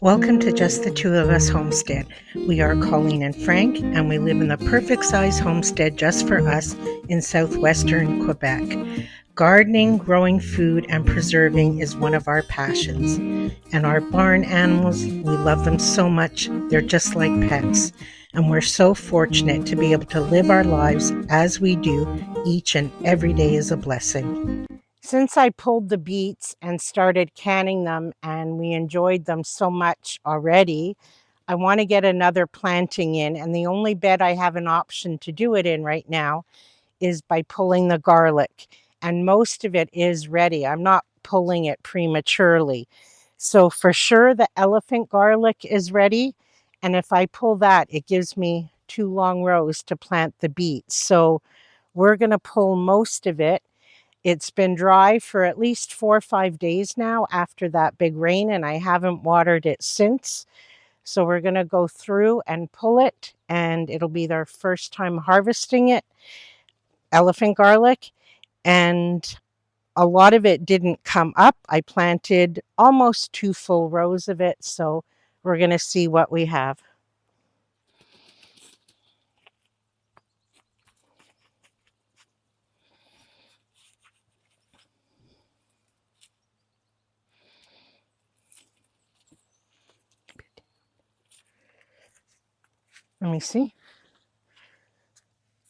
Welcome to Just the Two of Us Homestead. We are Colleen and Frank, and we live in the perfect size homestead just for us in southwestern Quebec. Gardening, growing food, and preserving is one of our passions. And our barn animals, we love them so much, they're just like pets. And we're so fortunate to be able to live our lives as we do. Each and every day is a blessing. Since I pulled the beets and started canning them, and we enjoyed them so much already, I want to get another planting in. And the only bed I have an option to do it in right now is by pulling the garlic. And most of it is ready. I'm not pulling it prematurely. So for sure, the elephant garlic is ready. And if I pull that, it gives me 2 long rows to plant the beets. So we're going to pull most of it. It's been dry for at least 4 or 5 days now after that big rain, and I haven't watered it since. So we're going to go through and pull it, and it'll be their first time harvesting it, elephant garlic. And a lot of it didn't come up. I planted almost 2 full rows of it, so we're going to see what we have. Let me see.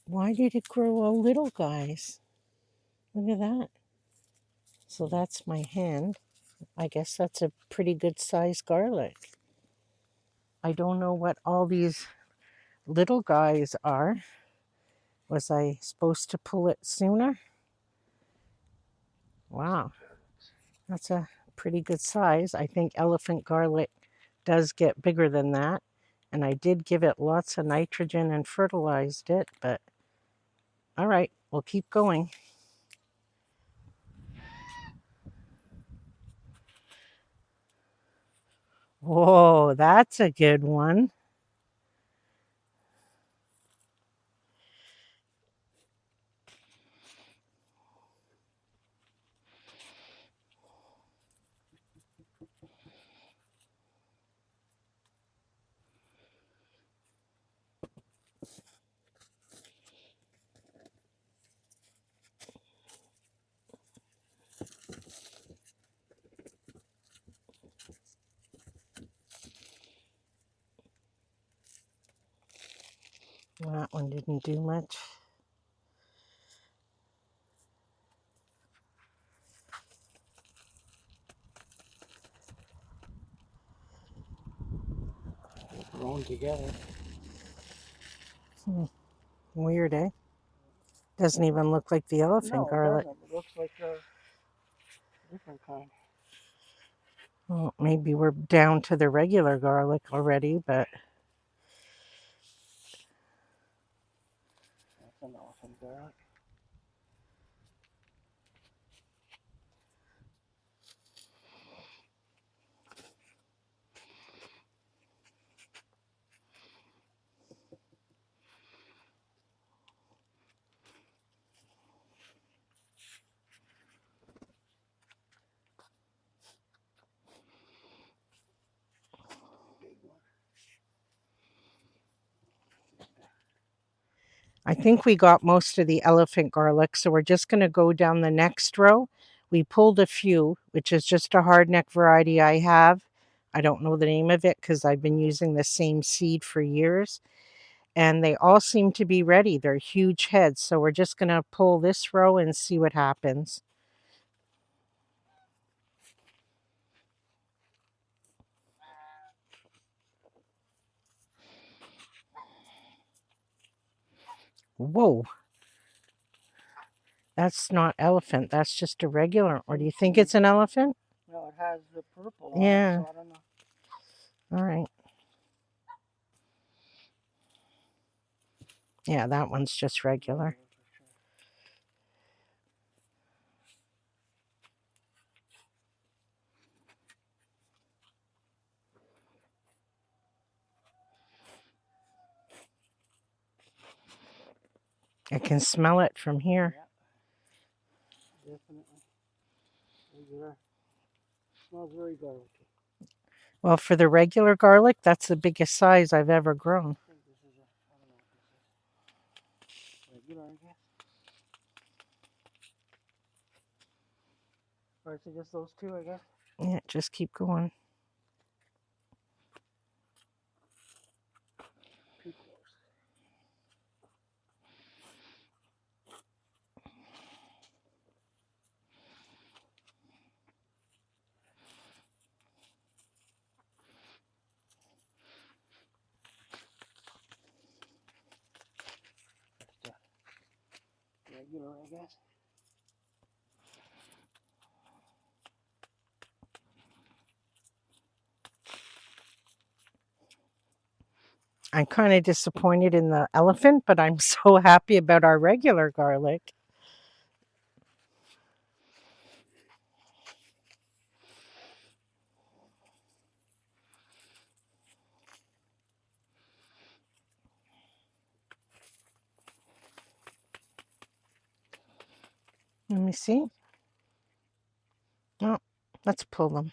Why did it grow a little, guys? Look at that. So that's my hand. I guess that's a pretty good sized garlic. I don't know what all these little guys are. Was I supposed to pull it sooner? Wow, that's a pretty good size. I think elephant garlic does get bigger than that. And I did give it lots of nitrogen and fertilized it, but all right, we'll keep going. Whoa, that's a good one. That one didn't do much. Growing together. Weird, eh? Doesn't even look like the elephant garlic. It looks like a different kind. Well, maybe we're down to the regular garlic already, but That's an elephant garlic. I think we got most of the elephant garlic, so we're just going to go down the next row. We pulled a few, which is just a hardneck variety I have. I don't know the name of it because I've been using the same seed for years. And they all seem to be ready. They're huge heads. So we're just going to pull this row and see what happens. Whoa. That's not elephant. That's just a regular. Or do you think it's an elephant? Well, it has the purple on Yeah. it, so I don't know. All right. Yeah, that one's just regular. I can smell it from here. Yeah. Definitely. Regular. Smells very garlicky. Well, for the regular garlic, that's the biggest size I've ever grown. I think this is a, I don't know what this is. Regular, I guess. Or is it just those two, I guess? Yeah, just keep going. People. Just regular, I guess. I'm kind of disappointed in the elephant, but I'm so happy about our regular garlic. Let me see. Oh, let's pull them,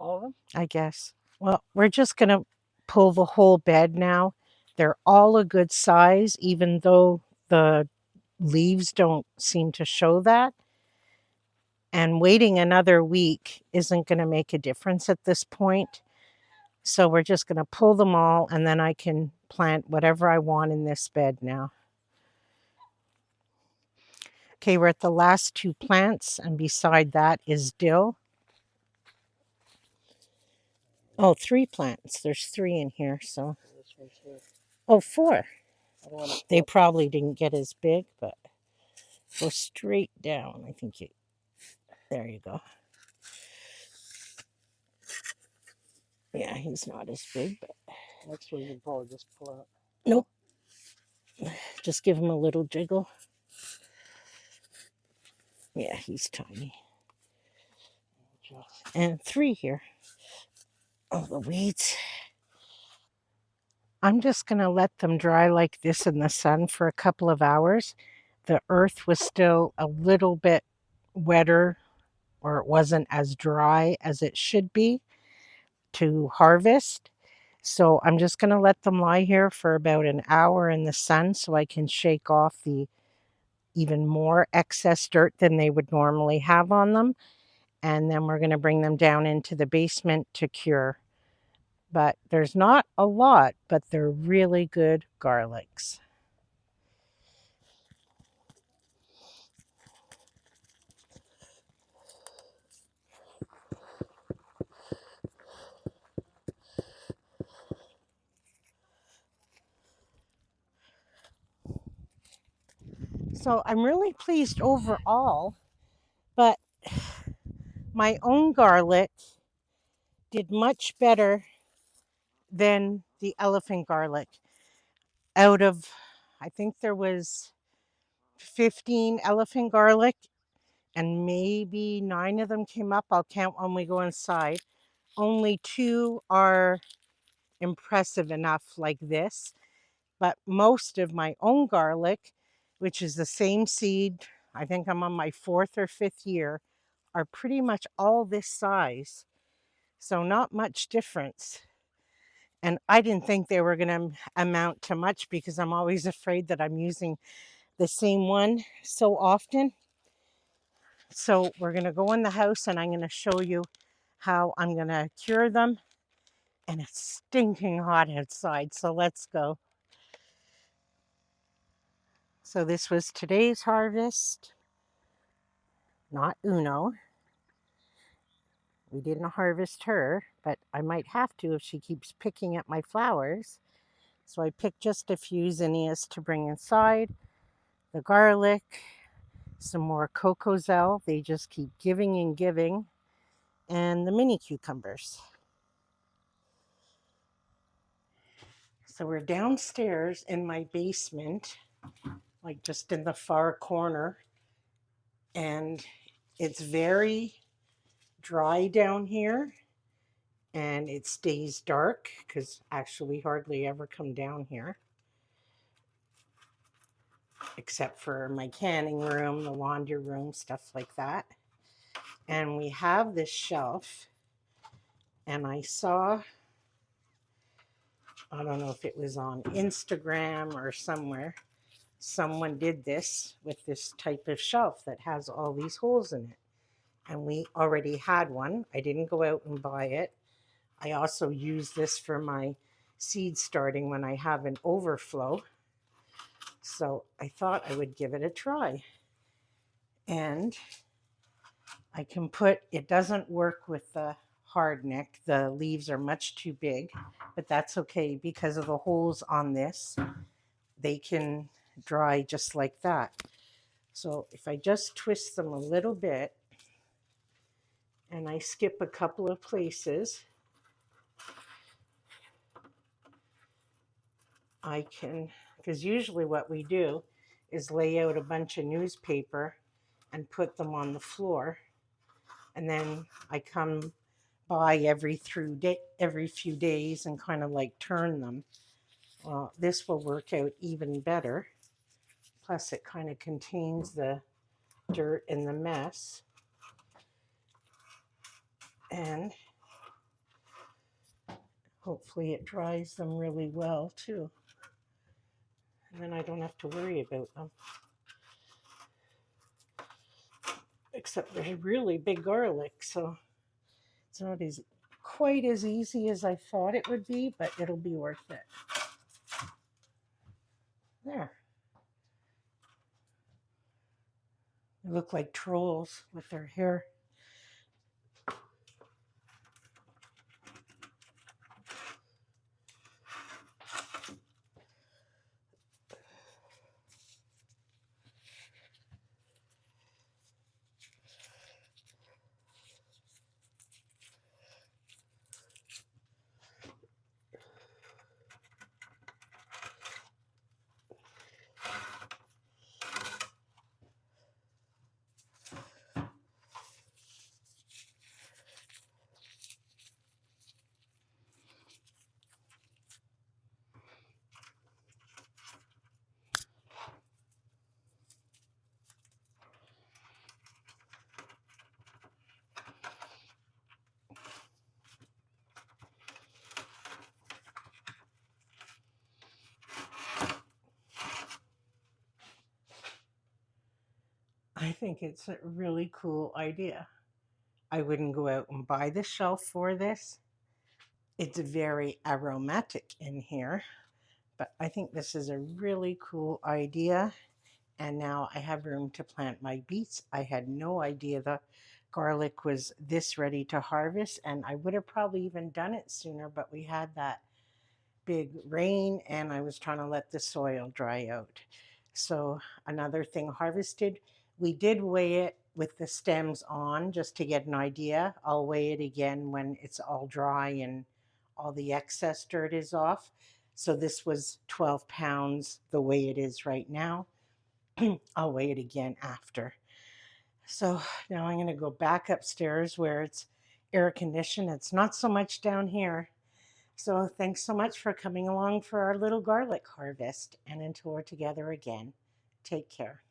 All of them? I guess. Well, we're just going to pull the whole bed now. They're all a good size, even though the leaves don't seem to show that. And waiting another week isn't going to make a difference at this point. So we're just going to pull them all, and then I can plant whatever I want in this bed now. Okay, we're at the last two plants, and beside that is dill. Oh, three plants. There's three in here, so. This one's here. Oh, four. I don't want to They probably didn't get as big, but go straight down. I think you, there you go. Yeah, he's not as big, but next one you can probably just pull out. nope. Just give him a little jiggle. Yeah, he's tiny. Just And three here. Oh, the weeds. I'm just going to let them dry like this in the sun for a couple of hours. The earth was still a little bit wetter, or it wasn't as dry as it should be to harvest. So I'm just going to let them lie here for about an hour in the sun so I can shake off the even more excess dirt than they would normally have on them. And then we're going to bring them down into the basement to cure. But there's not a lot, but they're really good garlics. So I'm really pleased overall, but my own garlic did much better than the elephant garlic. Out of, I think there was 15 elephant garlic, and maybe 9 of them came up. I'll count when we go inside. Only 2 are impressive enough like this, but most of my own garlic, which is the same seed, I think I'm on my 4th or 5th year, are pretty much all this size. So not much difference. And I didn't think they were going to amount to much because I'm always afraid that I'm using the same one so often. So we're going to go in the house and I'm going to show you how I'm going to cure them. And it's stinking hot outside, so let's go. So this was today's harvest, not Uno. We didn't harvest her, but I might have to if she keeps picking at my flowers. So I picked just a few zinnias to bring inside. The garlic, some more cocozelle. They just keep giving and giving. And the mini cucumbers. So we're downstairs in my basement, like just in the far corner. And it's very dry down here. And it stays dark because actually we hardly ever come down here. Except for my canning room, the laundry room, stuff like that. And we have this shelf And I saw, I don't know if it was on Instagram or somewhere, someone did this with this type of shelf that has all these holes in it. And we already had one. I didn't go out and buy it. I also use this for my seed starting when I have an overflow. So I thought I would give it a try. And I can put, it doesn't work with the hard neck. The leaves are much too big, but that's okay because of the holes on this. They can dry just like that. So if I just twist them a little bit and I skip a couple of places, I can, because usually what we do is lay out a bunch of newspaper and put them on the floor. And then I come by every few days and kind of like turn them. Well, this will work out even better. Plus it kind of contains the dirt and the mess. And hopefully it dries them really well too. And then I don't have to worry about them. Except they're really big garlic, so it's not quite as easy as I thought it would be, but it'll be worth it. There. They look like trolls with their hair. I think it's a really cool idea. I wouldn't go out and buy the shelf for this. It's very aromatic in here, but I think this is a really cool idea. And now I have room to plant my beets. I had no idea the garlic was this ready to harvest, and I would have probably even done it sooner, but we had that big rain and I was trying to let the soil dry out. So another thing harvested, we did weigh it with the stems on just to get an idea. I'll weigh it again when it's all dry and all the excess dirt is off. So this was 12 pounds the way it is right now. I'll weigh it again after. So now I'm going to go back upstairs where it's air conditioned. It's not so much down here. So thanks so much for coming along for our little garlic harvest. And until we're together again, take care.